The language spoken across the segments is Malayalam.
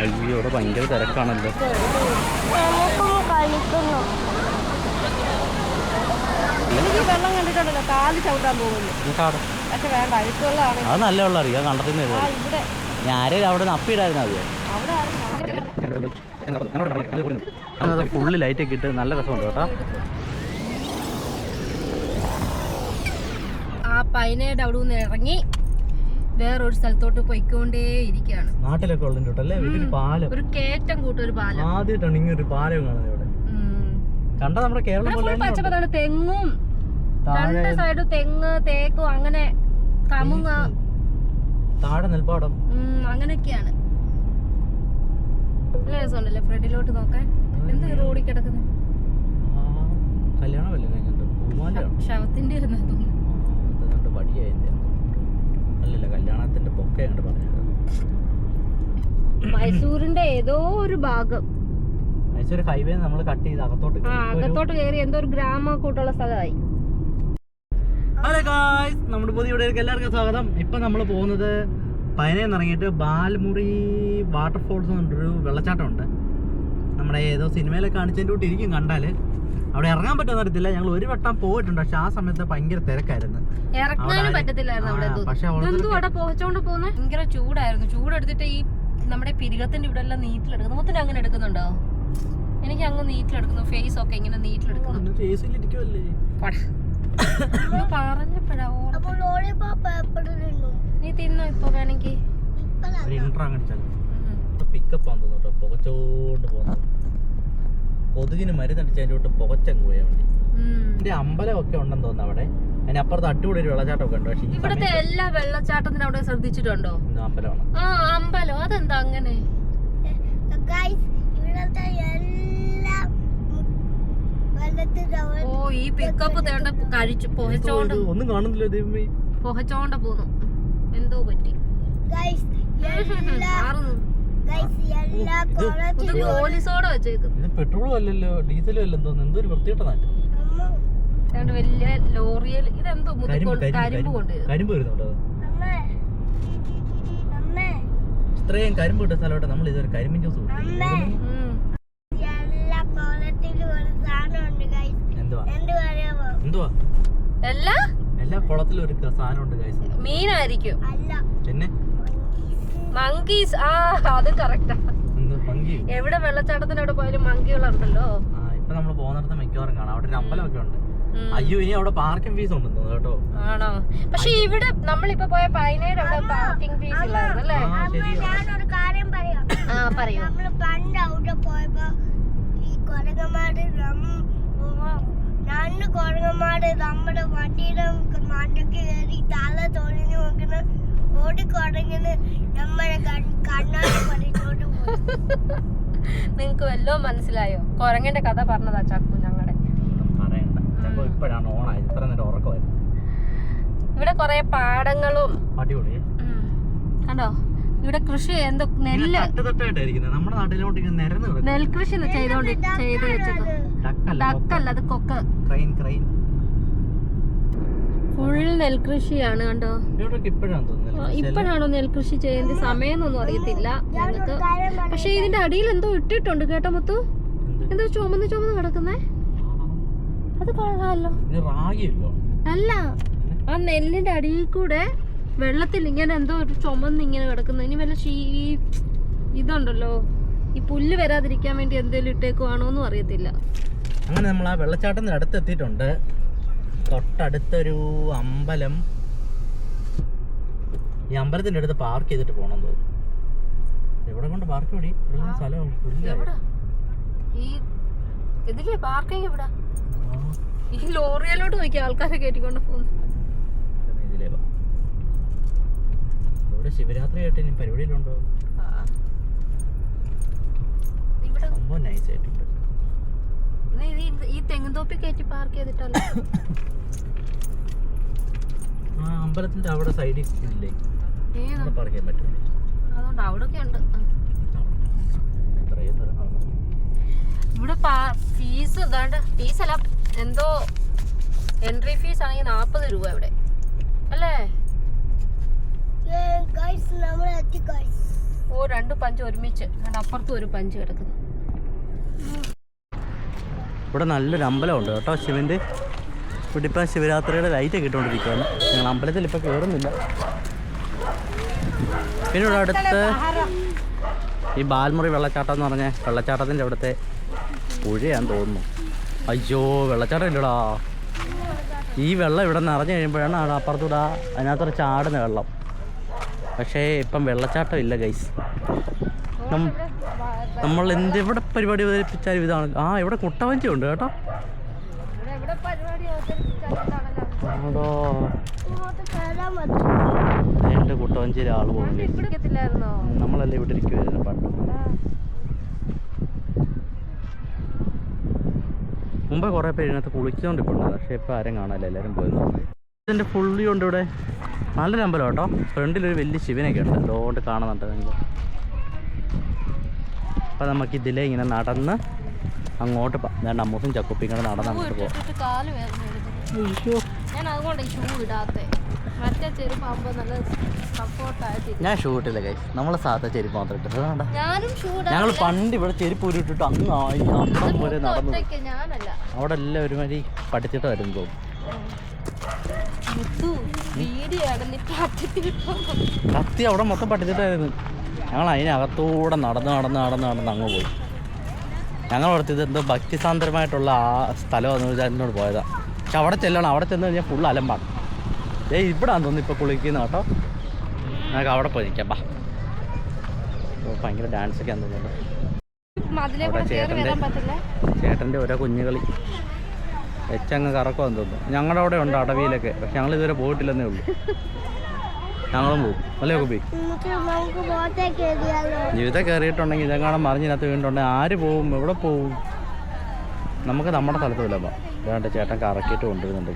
അയ്യോ ഇവിടെ ഭയങ്കര തിരക്കാണല്ലോ. എനിക്ക് വെള്ളം കണ്ടിട്ടുണ്ടല്ലോ, കാല് ചവിട്ടാൻ പോകുന്നു. പക്ഷെ വേണ്ട, അഴുക്കുള്ളതാണ്. അത് നല്ല വെള്ളം അറിയാം, കണ്ടത്തിൽ നിന്ന് ഇവിടെ ഞാനും അവിടെ നിന്ന് അപ്പിയിടായിരുന്നു. അത് ഫുള്ള് ലൈറ്റൊക്കെ ഇട്ട് നല്ല രസമുണ്ട് കേട്ടോ. ആ പൈനയുടെ അവിടെ നിന്ന് ഇറങ്ങി വേറൊരു സ്ഥലത്തോട്ട് പോയിക്കൊണ്ടേ ഇരിക്കുകയാണ്. നാട്ടിലൊക്കെ ഉള്ളല്ലേ പാലം, ഒരു കേറ്റം കൂട്ടൊരു പാലം. ആദ്യമായിട്ടാണ് ഇങ്ങനെ ഒരു പാലം കാണുന്നത് ഇവിടെ. കണ്ട നമ്മുടെ കേരളം പോലെ പച്ചപ്പതാണ്. തെങ്ങും രണ്ട് സൈഡും തെങ്ങ്, തേക്കും, അങ്ങനെ കമുങ്ങ, താഴെ നെൽപ്പാടം, അങ്ങനെയൊക്കെയാണ്. നല്ല രസമുണ്ടല്ലേ ഫ്രണ്ടിലോട്ട് നോക്കാൻ. എന്താ റോഡിൽ കിടക്കുന്നത്? കല്യാണമല്ലേ ശവത്തിന്റെ അല്ലല്ല, കല്യാണത്തിന്റെ പൊക്കയുണ്ട് പറഞ്ഞത്. മൈസൂരിന്റെ ഏതോ ഒരു ഭാഗം, മൈസൂർ ഹൈവേ നമ്മൾ കട്ട് ചെയ്ത് അകത്തോട്ട് കയറി എന്തോ ഒരു ഗ്രാമ കൂട്ടുള്ള സ്ഥലമായി. ഹലോ ഗായ്സ്, നമ്മുടെ പുതിയ വീഡിയോയിലേക്ക് എല്ലാവർക്കും സ്വാഗതം. ഇപ്പൊ നമ്മൾ പോകുന്നത് പൈനയിൽ ഇറങ്ങിയിട്ട് ബാൽമുറി വാട്ടർഫോൾസ് എന്ന് പറഞ്ഞൊരു വെള്ളച്ചാട്ടം ഉണ്ട്. നമ്മുടെ ഏതോ സിനിമയിലൊക്കെ കാണിച്ചതിൻ്റെ കൂട്ടി ഇരിക്കും കണ്ടാല്. അവിടെ ഇറങ്ങാൻ പറ്റുമെന്ന് അറിയത്തില്ല. ഞങ്ങൾ ഒരു വട്ടം പോയിട്ടുണ്ട്, പക്ഷെ ആ സമയത്ത് ഭയങ്കര തിരക്കായിരുന്നു, ഇറങ്ങാനും പറ്റത്തില്ലായിരുന്നു. പക്ഷെ അവിടെ പോച്ചോണ്ട് പോകുന്ന ഭയങ്കര ചൂടായിരുന്നു. ചൂടെടുത്തിട്ട് ഈ നമ്മുടെ പിരികത്തിന്റെ ഇവിടെ എല്ലാം നീറ്റിലെടുക്കുന്നു. മൊത്തം അങ്ങനെ എടുക്കുന്നുണ്ടോ? എനിക്ക് അങ്ങ് നീറ്റിലെടുക്കുന്നു, ഫേസ് ഒക്കെ ഇങ്ങനെ നീറ്റിലെടുക്കുന്നു. നീ തിന്നോ ഇപ്പൊ വേണമെങ്കിൽ. കൊതുകിന് മരുന്നടിച്ചതിൻ്റെ തൊട്ട് പുകച്ചങ്ങ് പോയാൽ വേണ്ടി. ഇതിന്റെ അമ്പലമൊക്കെ ഉണ്ടെന്ന് തോന്നുന്നു അവിടെ. അതിനപ്പുറത്ത് അടിപൊളി ഒരു വെള്ളച്ചാട്ടമൊക്കെ ഉണ്ട്. പക്ഷെ ഇവിടുത്തെ എല്ലാ വെള്ളച്ചാട്ടത്തിനും അവിടെ ശ്രദ്ധിച്ചിട്ടുണ്ടോ? അമ്പലമാണ്. ആ അമ്പലം, അതെന്താ അങ്ങനെ? ഓ ഈ പിക്കപ്പ് തേണ്ട കഴിച്ചു പുകച്ചോണ്ട് ഒന്നും കാണുന്നില്ല, ദൈവമേ. പുകച്ചോണ്ട പോന്നു, എന്തോ പറ്റി. ഗോലിസോടെ വെച്ചേക്കും. ഇത് പെട്രോളും അല്ലല്ലോ, ഡീസലും അല്ലെന്ന് തോന്നുന്നു. എന്തൊരു വൃത്തികെട്ട നാറ്റം. വലിയ ലോറിയൽ ഇതെന്തോ കരിമ്പ് കൊണ്ട് കരിമ്പ് വരുന്നുണ്ടോ? ഇത്രയും കരിമ്പ് കിട്ടുന്ന സ്ഥലമായിട്ട് നമ്മൾ ഇതൊരു കരിമ്പിൻ ജ്യൂസ് എന്തുവാ എല്ലാ കുളത്തിലും ഒരു സാധനം ഉണ്ട് ഗൈസ്. മീനായിരിക്കും. പിന്നെ മങ്കീസ്. ആ അത് കറക്റ്റാ. എവിടെ വെള്ളച്ചാട്ടത്തിന്റെ അവിടെ പോയാലും മങ്കികളുണ്ടല്ലോ. ഇപ്പൊ നമ്മള് പോകുന്നിടത്ത് മിക്കവാറും കാണാം. അവിടെ ഒരു അമ്പലമൊക്കെ ഉണ്ട്. അയ്യോ, ഇനി അവിടെ പാർക്കിംഗ് ഫീസ് ഉണ്ടെന്ന് തോന്നുന്നു കേട്ടോ. ആണോ? പക്ഷെ ഇവിടെ നമ്മളിപ്പോ പോയ പൈനയുടെ അവിടെ പാർക്കിംഗ് ഫീസ് ഇല്ലായിരുന്നു അല്ലേ? ഞാനൊരു കാര്യം പറയാം. പറയൂ. നമ്മള് പണ്ട് അവിടെ പോയപ്പോ ഈ കൊരങ്ങന്മാര് രണ്ട് കൊരങ്ങന്മാര് നമ്മുടെ വണ്ടിയുടെ മണ്ടക്ക് കയറി തല തൊഴിഞ്ഞു നോക്കുന്ന ഓടിക്കൊടങ്ങിന് നമ്മളെ കണ്ണാടി പറിച്ചോണ്ട് പോയി. നിങ്ങക്ക് വല്ലോ മനസ്സിലായോ? കൊരങ്ങന്റെ കഥ പറഞ്ഞതാ ചക്കു ഞങ്ങളുടെ. ഇപ്പോഴാണ് ഓണായത്, ഇത്ര നേരം ഉറക്കമായിരുന്നു. ഇവിടെ കൊറേ പാടങ്ങളും കണ്ടോ. ഇവിടെ കൃഷി എന്തോ നെല്ല് നമ്മുടെ നാട്ടിലോട്ട് നെൽകൃഷി ചെയ്ത് വെച്ചത്. ഡക്കല്ല, അത് കൊക്ക്. ഫുൾ നെൽകൃഷിയാണ് കണ്ടോ. ഇപ്പോഴാണോ നെൽകൃഷി ചെയ്യുന്ന സമയമൊന്നും അറിയത്തില്ല ഞങ്ങൾക്ക്. പക്ഷെ ഇതിന്റെ അടിയിൽ എന്തോ ഇട്ടിട്ടുണ്ട് കേട്ടോ മുത്തു. എന്തോ ചുമന്ന് കിടക്കുന്നേ, അത് കൊള്ളാമല്ലോ. അല്ല, ആ നെല്ലിന്റെ അടിയിൽ കൂടെ വെള്ളത്തിൽ ഇങ്ങനെ എന്തോ ഒരു ചുമന്ന് ഇങ്ങനെ കിടക്കുന്നു. ഇനി വല്ല ഇതുണ്ടല്ലോ, ഈ പുല്ല് വരാതിരിക്കാൻ വേണ്ടി എന്തെങ്കിലും ഇട്ടേക്കുവാണോന്നും അറിയത്തില്ല. അങ്ങനെ നമ്മൾ ആ വെള്ളച്ചാട്ടത്തിന്റെ അടുത്ത് എത്തിയിട്ടുണ്ട്. തൊട്ടടുത്തൊരു അമ്പലം. ഈ അമ്പലത്തിന്റെ അടുത്ത് പാർക്ക് ചെയ്തിട്ട് പോകണം തോന്നുന്നു. എവിടെ കൊണ്ട് പാർക്ക് കൂടി സ്ഥലം ഇതില്ലേ പാർക്കിംഗ്? എവിടെ? ഈ ലോറിയിലോട്ട് നോക്കി ആൾക്കാരെ കയറ്റിക്കൊണ്ട് പോകുന്നു. ഇവിടെ ശിവരാത്രി ആയിട്ട് ഇനി പരിപാടിയിലുണ്ടോ? സംഭവം നൈസ് ആയിട്ടുണ്ട്. ഈ തെങ്ങുതോപ്പി കയറ്റി പാർക്ക് ചെയ്തിട്ടല്ലോ. ആ അമ്പലത്തിന്റെ അവിടെ സൈഡിൽ ഇല്ലേ പാർക്ക് ചെയ്യാൻ പറ്റില്ല. അതുകൊണ്ട് അവിടൊക്കെ ഉണ്ട്. ഇവിടെ ഫീസ് ഫീസല്ല, എന്തോ എൻട്രി ഫീസ് ആണെങ്കിൽ 40 രൂപ ഇവിടെ അല്ലേ? ഓ 2 പഞ്ച് ഒരുമിച്ച്. അപ്പുറത്തും ഒരു പഞ്ച് കിടക്കുന്നു. ഇവിടെ നല്ലൊരു അമ്പലമുണ്ട് കേട്ടോ, ശിവൻ്റെ. ഇവിടെ ഇപ്പം ശിവരാത്രിയുടെ ലൈറ്റൊക്കെ ഇട്ടുകൊണ്ടിരിക്കുകയാണ്. ഞങ്ങൾ അമ്പലത്തിൽ ഇപ്പം കയറുന്നില്ല. പിന്നെ ഇവിടെ അടുത്ത് ഈ ബാൽമുറി വെള്ളച്ചാട്ടം എന്ന് പറഞ്ഞ വെള്ളച്ചാട്ടത്തിൻ്റെ അവിടുത്തെ പുഴയാന്ന് തോന്നുന്നു. അയ്യോ, വെള്ളച്ചാട്ടം ഇല്ലടാ. ഈ വെള്ളം ഇവിടെ നിറഞ്ഞു കഴിയുമ്പോഴാണ് അപ്പുറത്തൂടെ അതിനകത്തൊരു ചാടുന്ന വെള്ളം. പക്ഷേ ഇപ്പം വെള്ളച്ചാട്ടം ഇല്ല ഗൈസ്. നമ്മൾ എന്തെവിടെ പരിപാടി അവതരിപ്പിച്ചാലും ഇതാണ്. ഇവിടെ കുട്ടവഞ്ചി ഉണ്ട് കേട്ടോ. അതോ എൻ്റെ കുട്ടവഞ്ചിയിൽ ആൾ പോകുന്നില്ല. നമ്മളല്ലേ ഇവിടെ ഇരിക്കുവായിരുന്നു പണ്ട്. മുമ്പേ കുറേ പേര് ഇതിനകത്ത് കുളിച്ചുകൊണ്ടിട്ടുണ്ട്. പക്ഷേ ഇപ്പോൾ ആരും കാണാനില്ല, എല്ലാവരും പോയിരുന്നു. ഇതിൻ്റെ ഫുള്ളി ഉണ്ട് ഇവിടെ. നല്ലൊരു അമ്പലം കേട്ടോ. ഫ്രണ്ടിലൊരു വലിയ ശിവനൊക്കെ ഉണ്ട്, അതുകൊണ്ട് കാണുന്നുണ്ട് നിങ്ങൾ. അപ്പം നമുക്കിതിലെ ഇങ്ങനെ നടന്ന് അങ്ങോട്ട് ഞാൻ അമ്മൂസും ചക്കുപ്പി ഇങ്ങനെ നടന്ന് അങ്ങോട്ട് പോകാം. ഞാൻ ഷൂ ഇട്ടില്ല കൈ, നമ്മൾ സാധാ ചെരുപ്പ് മാത്രം ഇട്ടത്. ഞങ്ങൾ പണ്ട് ഇവിടെ ചെരുപ്പ് ഉരുട്ടിട്ട് അങ്ങ് അപ്പുറം പോലെ നടന്നു. അവിടെ എല്ലാം ഒരുമാതിരി പഠിച്ചിട്ട് വരും തോന്നും. കത്തി അവിടെ മൊത്തം പഠിച്ചിട്ടായിരുന്നു. ഞങ്ങൾ അതിനകത്തൂടെ നടന്ന് അങ്ങ് പോയി. ഞങ്ങൾ ഓർത്തത് എന്തോ ഭക്തിസാന്ദ്രമായിട്ടുള്ള ആ സ്ഥലമാണെന്ന് വെച്ചാൽ എന്നോട് പോയതാണ്. പക്ഷെ അവിടെ ചെല്ലണം. അവിടെ ചെന്ന് കഴിഞ്ഞാൽ ഫുൾ അലമ്പാണ്. ഇവിടാന്ന് തോന്നുന്നു ഇപ്പോൾ കുളിക്കുന്ന കേട്ടോ. ഞങ്ങൾക്ക് അവിടെ പോയി നിൽക്കാം. ഭയങ്കര ഡാൻസൊക്കെ ആണെന്ന് തോന്നുന്നുണ്ട്. ചേട്ടൻ്റെ ഓരോ കുഞ്ഞുകളി വെച്ചങ്ങ് കറക്കുമെന്ന് തോന്നുന്നു. ഞങ്ങളുടെ അവിടെ ഉണ്ട് അടവിയിലൊക്കെ. പക്ഷെ ഞങ്ങൾ ഇതുവരെ പോയിട്ടില്ലെന്നേ ഉള്ളൂ. ഞങ്ങളും പോകും അല്ലേ കുപ്പി? ജീവിതം കയറിയിട്ടുണ്ടെങ്കിൽ ഇതെങ്ങാനും മറിഞ്ഞിനകത്ത് വീണിട്ടുണ്ടെങ്കിൽ ആര് പോവും, എവിടെ പോവും? നമുക്ക് നമ്മുടെ സ്ഥലത്ത് വില്ല. അതുകൊണ്ട് ചേട്ടൻ കറക്കിയിട്ട് കൊണ്ടുവരുന്നുണ്ട്.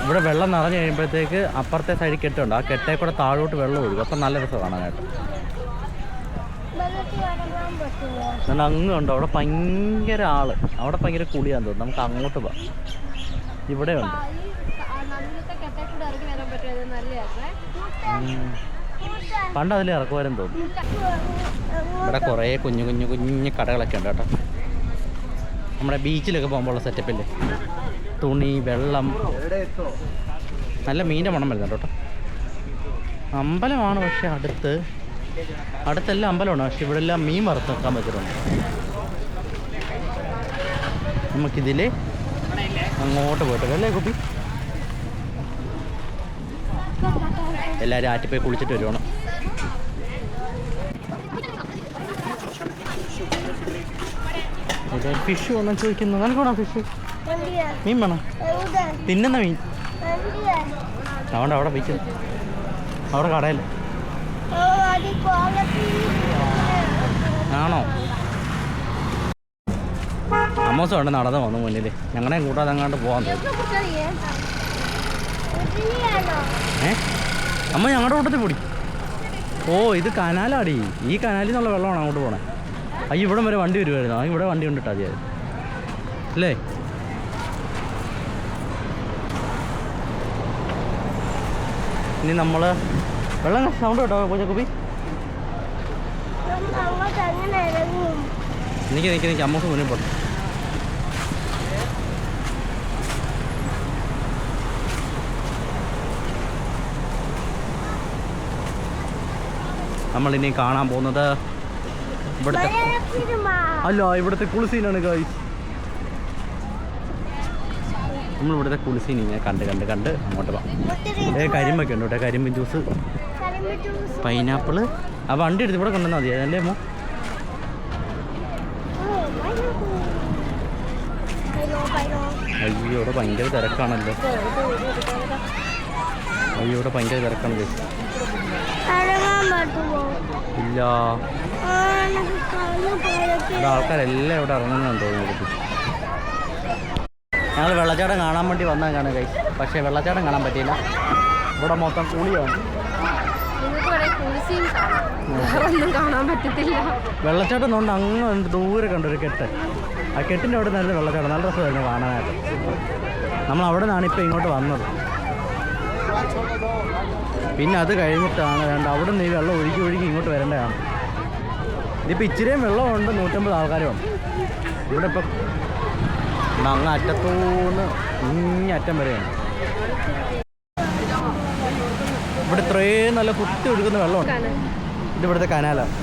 ഇവിടെ വെള്ളം നിറഞ്ഞു കഴിയുമ്പോഴത്തേക്ക് അപ്പുറത്തെ സൈഡിൽ കെട്ടുണ്ട്. ആ കെട്ടേ കൂടെ താഴോട്ട് വെള്ളം ഒഴുകും. അപ്പം നല്ല രസം കാണാനായിട്ട്. എന്നാൽ അങ്ങ് ഉണ്ടോ അവിടെ ഭയങ്കര ആള്. അവിടെ ഭയങ്കര കുളിയാന്ന് തോന്നുന്നു. നമുക്ക് അങ്ങോട്ട് പോവാം. ഇവിടെ ഉണ്ട്. പണ്ട് അതിൽ ഇറക്കുമാരെന്ന് തോന്നുന്നു. ഇവിടെ കുറേ കുഞ്ഞു കടകളൊക്കെ ഉണ്ട് കേട്ടോ. നമ്മുടെ ബീച്ചിലൊക്കെ പോകുമ്പോഴുള്ള സെറ്റപ്പില്ലേ, തുണി, വെള്ളം, നല്ല മീൻ്റെ മണം വരുന്നുണ്ട് കേട്ടോ. അമ്പലമാണ്. പക്ഷെ അടുത്തെല്ലാം അമ്പലമാണ്. പക്ഷെ ഇവിടെ എല്ലാം മീൻ വറുത്ത് വെക്കാൻ പറ്റിയിട്ടുണ്ട്. നമുക്കിതിൽ അങ്ങോട്ട് പോയിട്ട് അല്ലേ കുപ്പി? എല്ലാവരും ആറ്റിപ്പോയി കുളിച്ചിട്ട് വരുവാണ്. ഫിഷ് ഒന്നും ചോദിക്കുന്നു. നിനക്ക് ഫിഷ് മീൻ വേണം? തിന്നുന്ന മീൻ അതുകൊണ്ട് അവിടെ വെച്ചു. അവിടെ കടയിൽ ആണോ? അമ്മോസം ഉണ്ട് നടന്നു വന്നു മുന്നിൽ. ഞങ്ങളെ കൂട്ടാതെ അങ്ങാണ്ട് പോകാൻ തോന്നുന്നു. അമ്മ ഞങ്ങളുടെ കൂട്ടത്തിൽ പൊടി. ഇത് കനാലാടി. ഈ കനാലിൽ നിന്നുള്ള വെള്ളമാണ് അങ്ങോട്ട് പോണേ. ഇവിടം വരെ വണ്ടി വരുമായിരുന്നു. ഇവിടെ വണ്ടി കൊണ്ടിട്ടാ മതിയായിരുന്നു അല്ലേ? ഇനി നമ്മൾ വെള്ളം സൗണ്ട് കേട്ടോ പൂജക്കുപ്പി. എനിക്ക് അമ്മക്ക് മുന്നിൽ പോട്ടെ. നമ്മളിനി കാണാൻ പോകുന്നത് ഇവിടുത്തെ കുളിസീനാണ് ഗായ്സ്. നമ്മളിവിടുത്തെ കുളിസീൻ ഇങ്ങനെ കണ്ട് അങ്ങോട്ട് പോകാം. കരിമ്പൊക്കെ ഉണ്ട് കേട്ടോ. കരിമ്പിൻ ജ്യൂസ്, പൈനാപ്പിള്. ആ വണ്ടി എടുത്ത് ഇവിടെ കൊണ്ടുവന്നാൽ മതി അല്ലേ അമ്മ? അയ്യോ ഇവിടെ ഭയങ്കര തിരക്കാണല്ലോ. ഇവിടെ ഭയങ്കര തിരക്കാണല്ലോ. ഇല്ല, ഇവിടെ ആൾക്കാരെല്ലാം ഇവിടെ ഇറങ്ങുന്നതെന്ന് തോന്നുന്നു. ഞങ്ങൾ വെള്ളച്ചാട്ടം കാണാൻ വേണ്ടി വന്നതാണ് കൈ. പക്ഷേ വെള്ളച്ചാട്ടം കാണാൻ പറ്റിയില്ല. ഇവിടെ മൊത്തം കുളിയാണ്. വെള്ളച്ചാട്ടം കൊണ്ട് അങ്ങ് ദൂരെ കണ്ടൊരു കെട്ട്. ആ കെട്ടിൻ്റെ അവിടെ നല്ല വെള്ളച്ചാട്ടം, നല്ല രസമായിരുന്നു കാണാനായിട്ട്. നമ്മൾ അവിടെ നിന്നാണ് ഇപ്പോൾ ഇങ്ങോട്ട് വന്നത്. പിന്നെ അത് കഴിഞ്ഞിട്ടാണ് വേണ്ട അവിടെ നിന്ന് ഈ വെള്ളം ഒഴുകി ഇങ്ങോട്ട് വരേണ്ടതാണ്. ഇതിപ്പോൾ ഇച്ചിരിയും വെള്ളമുണ്ട്, 150 ആൾക്കാരുമുണ്ട് ഇവിടെ. ഇപ്പം അങ്ങ് അറ്റത്തൂന്ന് അറ്റം വരെയാണ്. ഇവിടെ ഇത്രയും നല്ല കുത്തി ഒഴുകുന്ന വെള്ളമുണ്ട്. ഇതിവിടുത്തെ കനാലാണ്.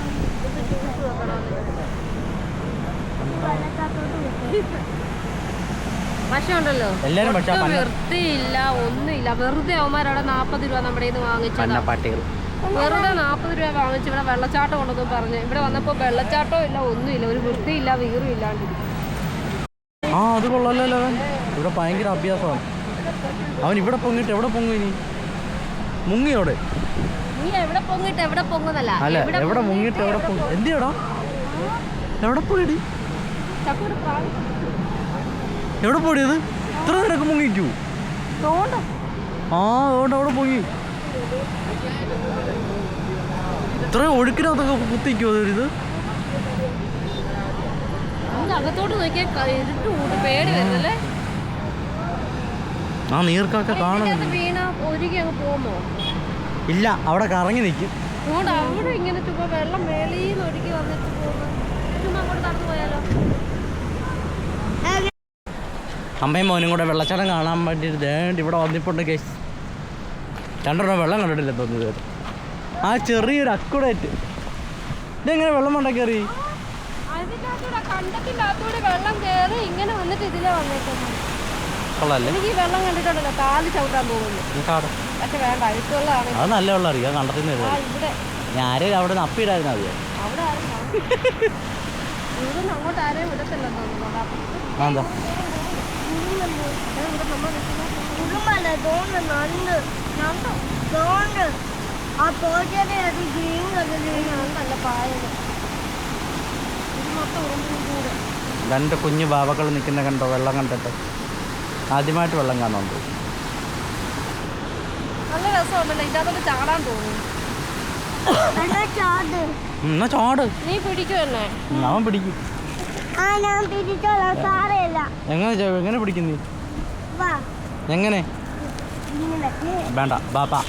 പക്ഷേ ഉണ്ടല്ലോ എല്ലാരും വൃത്തിയില്ല, ഒന്നുമില്ല. വെറുതെ അവന്മാരവിടെ 40 രൂപ നമ്മുടെ വാങ്ങിച്ചത്. പട്ടികൾ വെറുതെ 40 രൂപ വാങ്ങിച്ച് ഇവിടെ വെള്ളച്ചാട്ടം ഉണ്ടെന്നും പറഞ്ഞു. ഇവിടെ വന്നപ്പോൾ വെള്ളച്ചാട്ടവും ഇല്ല, ഒന്നുമില്ല, ഒരു വൃത്തിയില്ല, വീറും ഇല്ലാണ്ട്. ആ അത് കൊള്ളാമല്ലോ. ഇവിടെ ഭയങ്കര അഭ്യാസമാണ്. അവൻ ഇവിടെ പൊങ്ങിട്ട് എവിടെ പൊങ്ങും ഇനി? മുങ്ങിയോടെ നീ എവിടെ പൊങ്ങിട്ട് എവിടെ പൊങ്ങുന്നല്ല, അല്ല എവിടെ മുങ്ങിട്ട് എവിടെ പൊങ്ങും? എന്തിയടാ എവിടെ പോയിടി? എവിടെ പോടിയത്? ഇത്ര നേരമൊക്കെ മുങ്ങിക്കൂ? ആ അതുകൊണ്ട് അവിടെ പൊങ്ങി. ഇത്ര ഒഴുക്കിനകത്തൊക്കെ കുത്തിക്കോ ഇത്? അകത്തോട്ട് നോക്കിയാൽ ഇരുട്ട് കൂട്ട് പേടി വരുന്നല്ലേ. ആ നീർക്കൊക്കെ കാണുന്നു. വീണ ഒഴുകി അങ്ങ് പോകുമോ? ഇല്ല, അവിടെ കറങ്ങി നിൽക്കും. അവിടെ ഇങ്ങനെ ചുമ്മാ വെള്ളം മേളീന്ന് ഒഴുകി വന്നിട്ട് പോകുന്നു. ചുമ്മാ അങ്ങോട്ട് നടന്നു പോയാലോ? അമ്മയും മോനും കൂടെ വെള്ളച്ചാട്ടം കാണാൻ വേണ്ടിയിട്ട് ദേണ്ട് ഇവിടെ വന്നിട്ടുണ്ട് കേസ്. രണ്ടെണ്ണം വെള്ളം കണ്ടിട്ടില്ല തോന്നുന്നത്. ആ ചെറിയൊരു അക്കുടേറ്റ് ഇതെങ്ങനെ വെള്ളം ഉണ്ടാക്കി കയറി? വെള്ളം കയറി ഇങ്ങനെ വന്നിട്ട് ഇതിലെ വന്നേക്കുന്നു. കൊള്ളാല്ലേ? എനിക്ക് ഈ വെള്ളം കണ്ടിട്ടുണ്ടല്ലോ, കാല് ചവിട്ടാൻ പോകുന്നു. പക്ഷെ വേണ്ട, അഴുക്കുള്ളതാണ്. അത് നല്ല വെള്ളം അറിയാം, കണ്ടത്തിന്. ഇവിടെ ആരെയും അവിടെ നിന്ന് അപ്പിയിടായിരുന്നു മതിയോ? അവിടെ ഇവിടുന്ന് അങ്ങോട്ട് ആരെയും വിടത്തില്ലെന്ന് തോന്നുന്നു. എന്താ നല്ല പായത് മൊത്തം ഉറുമ്പും കൂടെ. രണ്ട് കുഞ്ഞു ബാവകൾ നിൽക്കുന്ന കണ്ടോ? വെള്ളം കണ്ടിട്ട് ആദ്യമായിട്ട് വെള്ളം കാണുന്നുണ്ട്. നല്ല രസമുണ്ടല്ലോ, ഇതിനകത്തോട്ട് ചാടാൻ തോന്നുന്നു. എന്നാ ചാട്. നീ പിടിക്കുമല്ലേ? അവൻ പിടിക്കും. എങ്ങനെ പിടിക്കും നീ? എങ്ങനെ? വേണ്ട ബാപ്പാ.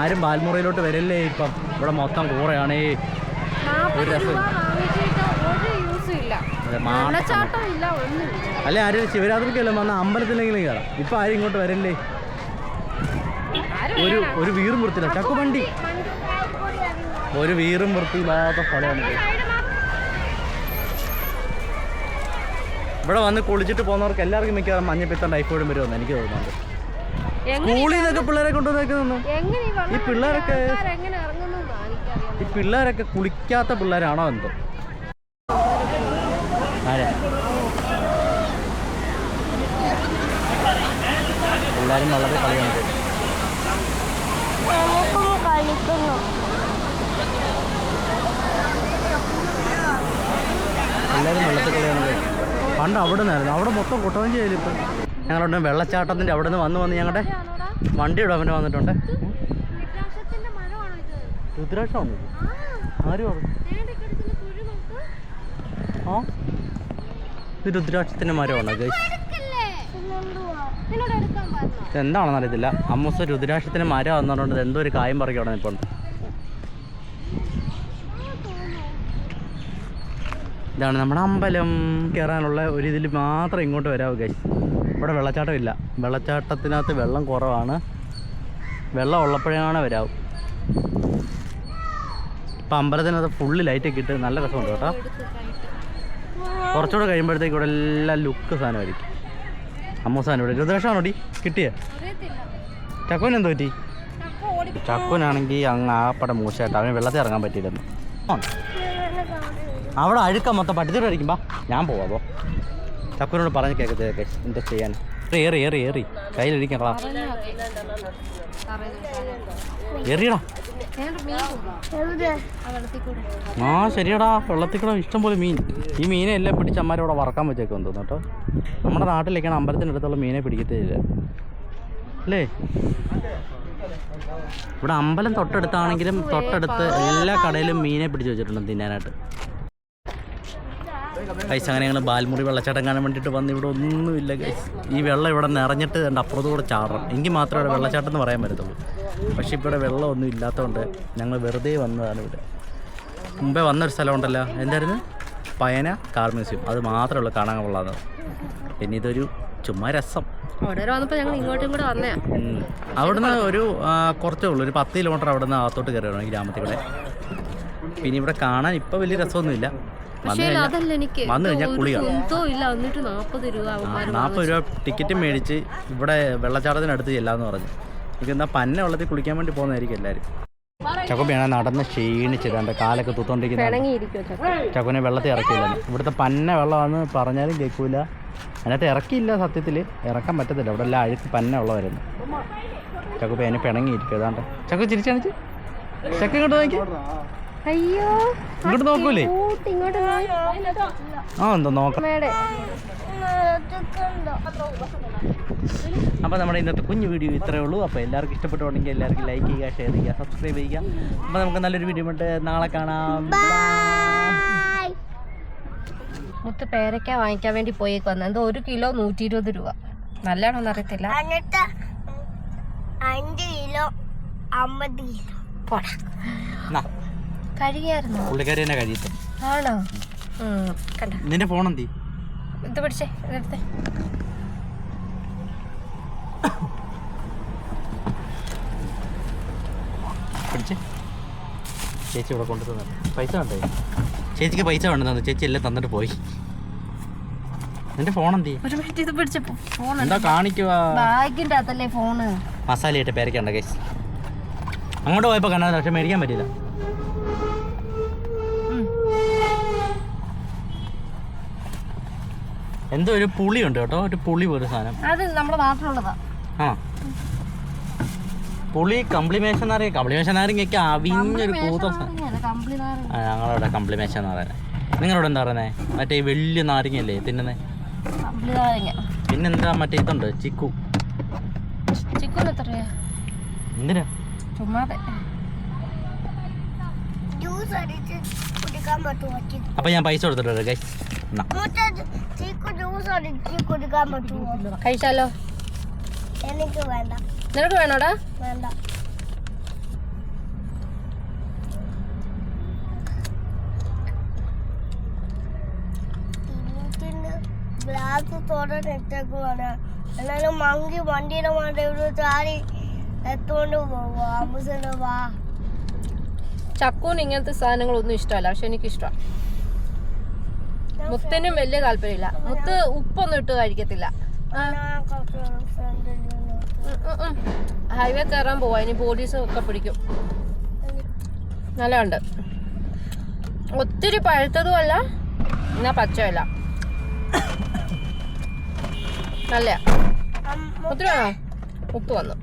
ആരും ബാൽമുറയിലോട്ട് വരല്ലേ ഇപ്പം. ഇവിടെ മൊത്തം കൂറയാണ്. ഒരു രസം അല്ലെ. ആരും ശിവരാത്രിക്കല്ലേ വന്ന അമ്പലത്തിലെങ്കിലും കയറാം. ഇപ്പം ആരും ഇങ്ങോട്ട് വരല്ലേ. ഒരു വീറും വൃത്തിയില്ല. ചക്കുവണ്ടി ഒരു വീറും വൃത്തിയില്ലാത്ത സ്ഥലമാണ്. ഇവിടെ വന്ന് കുളിച്ചിട്ട് പോകുന്നവർക്ക് എല്ലാവർക്കും മിക്കവാറും മഞ്ഞപ്പിത്തം ടൈഫോയിഡും വരുമെന്ന് എനിക്ക് തോന്നുന്നുണ്ട്. സ്കൂളിൽ നിന്നൊക്കെ പിള്ളേരെ കൊണ്ടുവന്നേക്കുന്നു. ഈ പിള്ളേരൊക്കെ കുളിക്കാത്ത പിള്ളേരാണോ എന്തോ? എല്ലാവരും വളരെ കളിയാണ്. എല്ലാവരും വെള്ളത്തിൽ കളിയാണ്. പണ്ട് അവിടെ നിന്നായിരുന്നു. അവിടെ മൊത്തം കുട്ടവഞ്ചി ആയാലും. ഇപ്പം ഞങ്ങളുടെ വെള്ളച്ചാട്ടത്തിൻ്റെ അവിടെ നിന്ന് വന്ന് ഞങ്ങളുടെ വണ്ടിയുടെ അവന് വന്നിട്ടുണ്ട്. രുദ്രാക്ഷമാണ്. ആരും പറഞ്ഞു? ആ ഇത് രുദ്രാക്ഷത്തിൻ്റെ മരമാണ് ഗൈസ്. എന്താണെന്ന് അറിയത്തില്ല. അമ്മൂസ് രുദ്രാക്ഷത്തിന് മരം വന്നിട്ടുണ്ട്. എന്തോ ഒരു കായം പറിക്കണം ഇപ്പോൾ. ഇതാണ് നമ്മുടെ അമ്പലം. കയറാനുള്ള ഒരു ഇതിൽ മാത്രം ഇങ്ങോട്ട് വരാവൂ ഗൈസ്. ഇവിടെ വെള്ളച്ചാട്ടം ഇല്ല. വെള്ളച്ചാട്ടത്തിനകത്ത് വെള്ളം കുറവാണ്. വെള്ളം ഉള്ളപ്പോഴാണ് വരാവും. ഇപ്പം അമ്പലത്തിനകത്ത് ഫുള്ള് ലൈറ്റൊക്കെ ഇട്ട് നല്ല രസമുണ്ട് കേട്ടോ. കുറച്ചുകൂടെ കഴിയുമ്പോഴത്തേക്ക് ഇവിടെ എല്ലാം ലുക്ക് സാധനമായിരിക്കും. അമ്മൂ സാധനം ഇവിടെ രുദ്രാക്ഷമാണോ ഡി കിട്ടിയേ? ചക്കുവിന് എന്തോ പറ്റി? ചക്കുവിനാണെങ്കിൽ അങ്ങ് ആപ്പടെ മൂശായിട്ട് അവന് വെള്ളത്തിൽ ഇറങ്ങാൻ പറ്റിയില്ലെന്ന്. അവിടെ അഴുക്ക മൊത്തം പട്ടിത്തോടെ അടിക്കുമ്പോൾ ഞാൻ പോവാമോ? ചക്കുവിനോട് പറഞ്ഞ് കേൾക്കത്തേക്ക് എന്താ ചെയ്യാൻ? ഏറി കയ്യിലിരിക്കണ എറിയടാ. ആ ശരിയടാ, വെള്ളത്തിൽ കൂടെ ഇഷ്ടംപോലെ മീൻ. ഈ മീനെ എല്ലാം പിടിച്ച് അമ്മമാരോടെ വറക്കാൻ വെച്ചേക്കെന്ന് തോന്നുന്നു കേട്ടോ. നമ്മുടെ നാട്ടിലേക്കാണ് അമ്പലത്തിൻ്റെ അടുത്തുള്ള മീനെ പിടിക്കത്തില്ല അല്ലേ? ഇവിടെ അമ്പലം തൊട്ടടുത്താണെങ്കിലും തൊട്ടടുത്ത് എല്ലാ കടയിലും മീനെ പിടിച്ച് വെച്ചിട്ടുണ്ട് തിന്നാനായിട്ട്. ഗൈസ് അങ്ങനെ ഞങ്ങൾ ബാൽമുറി വെള്ളച്ചാട്ടം കാണാൻ വേണ്ടിയിട്ട് വന്ന് ഇവിടെ ഒന്നുമില്ല ഗൈസ്. ഈ വെള്ളം ഇവിടെ നിറഞ്ഞിട്ട് എൻ്റെ അപ്പുറത്തൂടെ ചാടണം. എനിക്ക് മാത്രമേ ഇവിടെ വെള്ളച്ചാട്ടം എന്ന് പറയാൻ പറ്റത്തുള്ളൂ. പക്ഷേ ഇപ്പോൾ ഇവിടെ വെള്ളമൊന്നും ഇല്ലാത്തതുകൊണ്ട് ഞങ്ങൾ വെറുതെ വന്നതാണ് ഇവിടെ. മുമ്പേ വന്നൊരു സ്ഥലമുണ്ടല്ലോ, എന്തായിരുന്നു? പയന കാർ മ്യൂസിയം. അത് മാത്രമേ ഉള്ളൂ കാണാൻ കൊള്ളാതെ. പിന്നെ ഇതൊരു ചുമ്മാ രസം. അവിടുന്ന് ഒരു കുറച്ചേ ഉള്ളൂ, ഒരു 10 കിലോമീറ്റർ അവിടെ നിന്ന് അകത്തോട്ട് കയറി വേണം ഈ ഗ്രാമത്തിൽ കൂടെ. പിന്നെ ഇവിടെ കാണാൻ ഇപ്പോൾ വലിയ രസമൊന്നുമില്ല. വന്നു കഴിഞ്ഞാൽ കുളിയാണ്. 40 രൂപ ടിക്കറ്റ് മേടിച്ച് ഇവിടെ വെള്ളച്ചാട്ടത്തിനടുത്ത് ചെല്ലാമെന്ന് പറഞ്ഞു. എനിക്ക് എന്താ പന്ന വെള്ളത്തിൽ കുളിക്കാൻ വേണ്ടി പോകുന്നതായിരിക്കും എല്ലാവരും. ചക്കുപ്പിയാണ് നടന്ന് ക്ഷീണിച്ചത്, എൻ്റെ കാലൊക്കെ തൂത്തോണ്ടിരിക്കുന്നത്. ചക്കുവിനെ വെള്ളത്തിൽ ഇറക്കിയില്ല. ഇവിടുത്തെ പന്ന വെള്ളമാണെന്ന് പറഞ്ഞാലും കേൾക്കൂല. അതിനകത്ത് ഇറക്കിയില്ല, സത്യത്തിൽ ഇറക്കാൻ പറ്റത്തില്ല. ഇവിടെ എല്ലാം അഴുക്ക് പന്ന വെള്ളമായിരുന്നു. ചക്കുപ്പ അതിനെ പിണങ്ങിയിരിക്കും. ഏതാണ്ട് ചക്കു ചിരിച്ചാണിച്ച് ചക്ക ഇങ്ങോട്ട് നോക്കി. അയ്യോ ഇങ്ങോട്ട് നോക്കൂലേ? എന്തോ നോക്കാം. അപ്പോൾ നമ്മുടെ ഇന്നത്തെ കുഞ്ഞു വീഡിയോ ഇത്രയേ ഉള്ളൂ. അപ്പോൾ എല്ലാവർക്കും ഇഷ്ടപ്പെട്ടുണ്ടെങ്കിൽ എല്ലാവർക്കും ലൈക്ക് ചെയ്യുക, ഷെയർ ചെയ്യുക, സബ്സ്ക്രൈബ് ചെയ്യുക. അപ്പോൾ നമുക്ക് നല്ലൊരു വീഡിയോ ഉണ്ട്. നാളെ കാണാം. മുത്ത് പേരയ്ക്ക വാങ്ങിക്കാൻ വേണ്ടി പോയേക്ക് എന്തോ 1 കിലോ 120 രൂപ. നല്ലതാണോന്ന് അറിയത്തില്ല. 5 കിലോ 50 കിലോ കഴിയായിരുന്നു. പുള്ളിക്കാരി തന്നെ കഴിയത്തെ ആണോ? കണ്ട നിന്റെ ഫോൺ എന്തി? ഇത് പിടിച്ചേ, ഇതെടുത്തേ. പിടിച്ചേ. ചേച്ചി ഇവിടെ കൊണ്ടു തന്നെ പൈസ വേണ്ടേ? ചേച്ചിക്ക് പൈസ വേണ്ടെന്നു. ചേച്ചി എല്ലാം തന്നിട്ട് പോയി. നിന്റെ ഫോൺ എന്തി? ഒരു മിനിറ്റ്, ഇത് പിടിച്ചപ്പോ ഫോൺ എന്താ കാണിക്കുക? ബാഗിന്റെ അകത്തല്ലേ ഫോണ്. മസാലയിട്ട് പേരക്കണ്ട കേസ്. അങ്ങോട്ട് പോയപ്പോ കാണാതെ, പക്ഷെ മേടിക്കാൻ പറ്റില്ല. എന്തോ ഒരു പുളിയുണ്ട് കേട്ടോ, ഒരു പുളി പോലെ സാധനം. അത് നമ്മുടെ നാട്ടിലുള്ളതാ. ആ പുളി കംപ്ലിമേഷൻ നാരങ്ങ. കംപ്ലിമേഷൻ നാരങ്ങയൊക്കെ അവിഞ്ഞൊരു കൂത്ത. ഞങ്ങളവിടെ കംപ്ലിമേഷൻ നാരങ്ങ. നിങ്ങളവിടെ എന്താ പറയുന്നത്? മറ്റേ വലിയ നാരങ്ങയല്ലേ തിന്നുന്നേ? പിന്നെന്താ മറ്റേ ഇതുണ്ട്, ചിക്കു. എന്തിനാ? ചുമ്മാതെ. അപ്പൊ ഞാൻ പൈസ കൊടുത്തിട്ടുണ്ട് ഗൈസ്. കഴിച്ചാലോ? എനിക്ക് വേണ്ട. നിനക്ക് വേണോടാ? വേണ്ട. ഗ്ലാസ് തുറന്നിട്ടേക്കുവാണ്. എന്നാലും മങ്കി വണ്ടിയുടെ മാട്ടെ ഒരു ചാടി എത്തോണ്ട് പോവാ. ചക്കൂന് ഇങ്ങനത്തെ സാധനങ്ങളൊന്നും ഇഷ്ടമല്ല, പക്ഷെ എനിക്കിഷ്ടമാണ്. മുത്തിനും വലിയ താല്പര്യമില്ല. മുത്ത് ഉപ്പൊന്നും ഇട്ട് കഴിക്കത്തില്ല. ഹൈവേ കയറാൻ പോവാ, ഇനി പോലീസ് ഒക്കെ പിടിക്കും. നല്ലതുണ്ട്. ഒത്തിരി പഴുത്തതും അല്ല, എന്നാ പച്ചയല്ല. നല്ല ഒത്തിരി വേണോ? ഉപ്പ് വന്നു.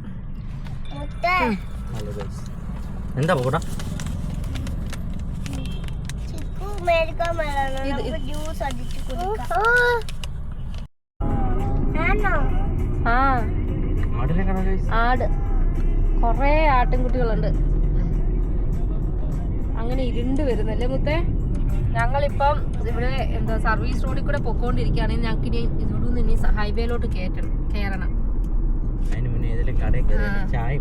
എന്താ പോടാ? ആട്, കൊറേ ആട്ടിൻകുട്ടികളുണ്ട്. അങ്ങനെ ഇരുണ്ട് വരുന്നല്ലേ മുത്തേ? ഞങ്ങളിപ്പം ഇവിടെ എന്താ സർവീസ് റോഡിൽ കൂടെ പൊക്കോണ്ടിരിക്കുകയാണെങ്കിൽ ഞങ്ങൾക്ക് ഇനി ഇവിടെ ഇനി ഹൈവേയിലോട്ട് കയറണം. ചായ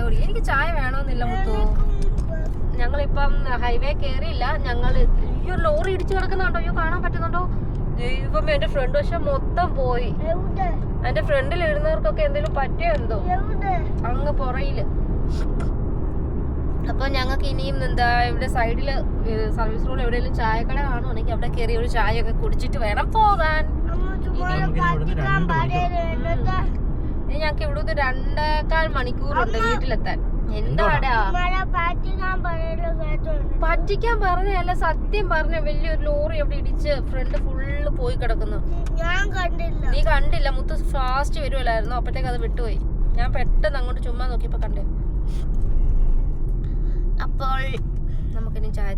കുടി. എനിക്ക് ചായ വേണമെന്നില്ല മുത്തു. ഞങ്ങളിപ്പം ഹൈവേ കയറിയില്ല. ഞങ്ങൾ ഈ ഒരു ലോറി ഇടിച്ചു കിടക്കുന്നുണ്ടോ? അയ്യോ, കാണാൻ പറ്റുന്നുണ്ടോ? ദൈവം, എന്റെ ഫ്രണ്ട് വശം മൊത്തം പോയി. എന്റെ ഫ്രണ്ടിൽ ഇരുന്നവർക്കൊക്കെ എന്തെങ്കിലും പറ്റിയോ എന്തോ, അങ്ങ് പുറയില്. അപ്പൊ ഞങ്ങൾക്ക് ഇനിയും എന്താ ഇവിടെ സൈഡില് സർവീസ് റോഡ് എവിടെയെങ്കിലും ചായക്കട കാണുവാണെങ്കിൽ അവിടെ കയറി ഒരു ചായ ഒക്കെ കുടിച്ചിട്ട് വേണം പോകാൻ. ഇനി ഞങ്ങൾക്ക് ഇവിടെ 2.25 മണിക്കൂറുണ്ട് വീട്ടിലെത്താൻ. എന്താടാ പറ്റിക്കാൻ പറഞ്ഞല്ല, സത്യം പറഞ്ഞ വലിയൊരു ലോറി അവിടെ ഇടിച്ച് ഫ്രണ്ട് ഫുള്ള് പോയി കിടക്കുന്നു. നീ കണ്ടില്ല? മുത്ത് ഫാസ്റ്റ് വരുമല്ലായിരുന്നു, അപ്പഴത്തേക്ക് അത് വിട്ടുപോയി. ഞാൻ പെട്ടെന്ന് അങ്ങോട്ട് ചുമ്മാ നോക്കിയപ്പോ കണ്ടേ. അപ്പോൾ നമുക്കിനി ചായ